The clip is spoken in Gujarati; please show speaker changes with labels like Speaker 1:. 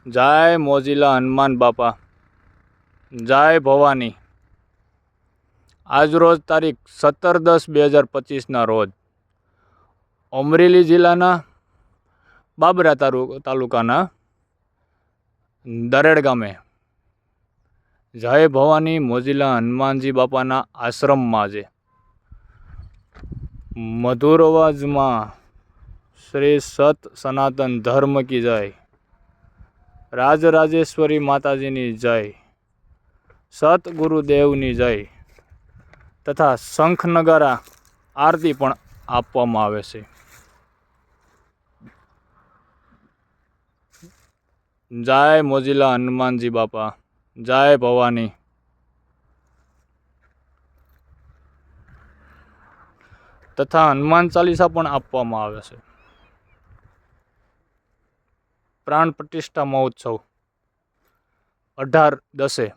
Speaker 1: જય મોજીલા હનુમાન બાપા, જય ભવાની। આજરોજ તારીખ 17/10/2025ના રોજ અમરેલી જિલ્લાના બાબરા તાલુકાના દરેડ ગામે જય ભવાની મોજીલા હનુમાનજી બાપાના આશ્રમમાં આજે મધુર અવાજમાં શ્રી સત સનાતન ધર્મ કી જય, રાજરાજેશ્વરી માતાજીની જય, સત ગુરુદેવની જય તથા શંખ નગારા આરતી પણ આપવામાં આવે છે। જય મોજીલા હનુમાનજી બાપા, જય ભવાની। તથા હનુમાન ચાલીસા પણ આપવામાં આવે છે। પ્રાણ પ્રતિષ્ઠા મહોત્સવ 18/10